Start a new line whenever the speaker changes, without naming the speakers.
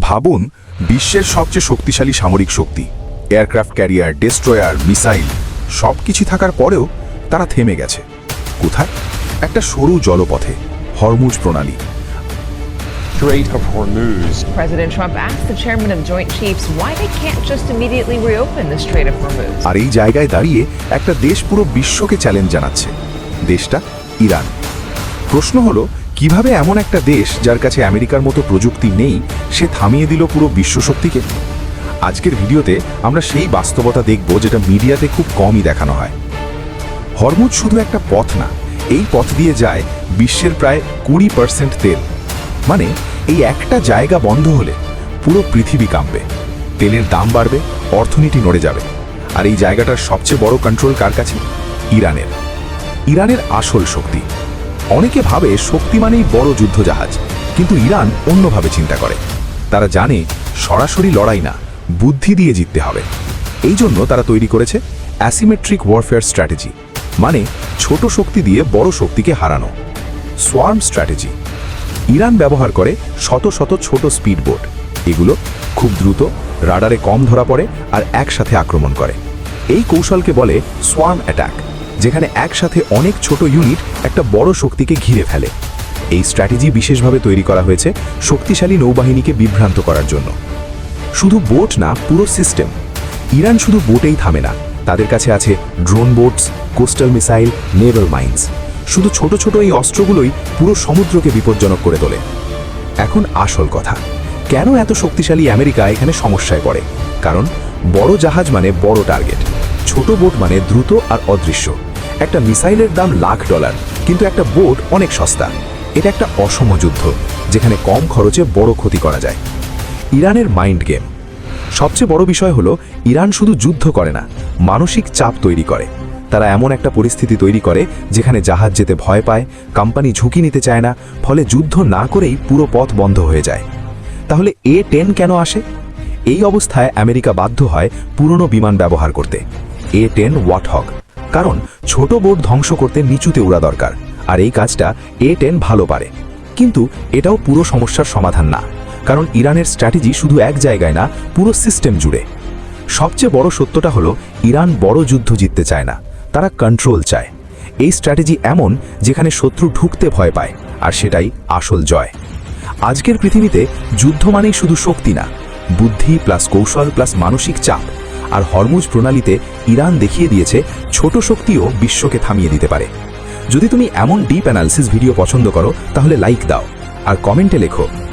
ভাবুন, বিশ্বের সবচেয়ে শক্তিশালী সামরিক শক্তি, এয়ারক্রাফট ক্যারিয়ার, ডেস্ট্রয়ার, মিসাইল সবকিছু থাকার পরেও তারা থেমে গেছে। কোথায়? একটা সরু জলপথে, হরমুজ প্রণালী।
Strait of Hormuz.
President Trump asked the chairman of Joint Chiefs why they can't just immediately reopen the Strait of Hormuz.
আর এই জায়গায় দাঁড়িয়ে একটা দেশ পুরো বিশ্বকে চ্যালেঞ্জ জানাচ্ছে। দেশটা ইরান। প্রশ্ন হলো, কিভাবে এমন একটা দেশ যার কাছে আমেরিকার মতো প্রযুক্তি নেই, সে থামিয়ে দিল পুরো বিশ্বশক্তিকে? আজকের ভিডিওতে আমরা সেই বাস্তবতা দেখব যেটা মিডিয়াতে খুব কমই দেখানো হয়। হরমুজ শুধু একটা পথ না, এই পথ দিয়ে যায় বিশ্বের প্রায় 20% তেল। মানে এই একটা জায়গা বন্ধ হলে পুরো পৃথিবী কাঁপবে, তেলের দাম বাড়বে, অর্থনীতি নড়ে যাবে। আর এই জায়গাটার সবচেয়ে বড় কন্ট্রোল কার কাছে? ইরানের। ইরানের আসল শক্তি। অনেকে ভাবে শক্তি মানেই বড় যুদ্ধজাহাজ, কিন্তু ইরান অন্যভাবে চিন্তা করে। তারা জানে সরাসরি লড়াই না, বুদ্ধি দিয়ে জিততে হবে। এই জন্য তারা তৈরি করেছে অ্যাসিমেট্রিক ওয়ারফেয়ার স্ট্র্যাটেজি, মানে ছোট শক্তি দিয়ে বড় শক্তিকে হারানো। Swarm strategy. ইরান ব্যবহার করে শত শত ছোট স্পিড বোট। এগুলো খুব দ্রুত, রাডারে কম ধরা পড়ে আর একসাথে আক্রমণ করে। এই কৌশলকে বলে সোয়ার্ম অ্যাটাক, যেখানে একসাথে অনেক ছোট ইউনিট একটা বড় শক্তিকে ঘিরে ফেলে। এই স্ট্র্যাটেজি বিশেষভাবে তৈরি করা হয়েছে শক্তিশালী নৌবাহিনীকে বিভ্রান্ত করার জন্য। শুধু বোট না, পুরো সিস্টেম। ইরান শুধু বোটেই থামে না, তাদের কাছে আছে drone boats, coastal missile, Naval mines. শুধু ছোট ছোট এই অস্ত্রগুলোই পুরো সমুদ্রকে বিপজ্জনক করে তোলে। এখন আসল কথা, কেন এত শক্তিশালী আমেরিকা এখানে সমস্যায় পড়ে? কারণ বড় জাহাজ মানে বড় টার্গেট, ছোট বোট মানে দ্রুত আর অদৃশ্য। একটা মিসাইলের দাম $1,00,000, কিন্তু একটা বোট অনেক সস্তা। এটা একটা অসম যুদ্ধ, যেখানে কম খরচে বড় ক্ষতি করা যায়। ইরানের মাইন্ড গেম। সবচেয়ে বড় বিষয় হলো, ইরান শুধু যুদ্ধ করে না, মানসিক চাপ তৈরি করে। তারা এমন একটা পরিস্থিতি তৈরি করে যেখানে জাহাজ যেতে ভয় পায়, কোম্পানি ঝুঁকি নিতে চায় না, ফলে যুদ্ধ না করেই পুরো পথ বন্ধ হয়ে যায়। তাহলে A-10 কেন আসে? এই অবস্থায় আমেরিকা বাধ্য হয় পুরনো বিমান ব্যবহার করতে, A-10 ওয়ার্থহগ। কারণ ছোট বোট ধ্বংস করতে নিচুতে উড়া দরকার, আর এই কাজটা A-10 ভালো পারে। কিন্তু এটাও পুরো সমস্যার সমাধান না, কারণ ইরানের স্ট্র্যাটেজি শুধু এক জায়গায় না, পুরো সিস্টেম জুড়ে। সবচেয়ে বড় সত্যটা হলো, ইরান বড় যুদ্ধ জিততে চায় না, তারা কন্ট্রোল চায়। এই স্ট্র্যাটেজি এমন যেখানে শত্রু ঢুকতে ভয় পায়, আর সেটাই আসল জয়। আজকের পৃথিবীতে যুদ্ধ মানেই শুধু শক্তি না, বুদ্ধি প্লাস কৌশল প্লাস মানসিক চাপ। আর হরমুজ প্রণালীতে ইরান দেখিয়ে দিয়েছে ছোট শক্তিও বিশ্বকে থামিয়ে দিতে পারে। যদি তুমি এমন ডিপ অ্যানালিসিস ভিডিও পছন্দ করো, তাহলে লাইক দাও আর কমেন্টে লেখো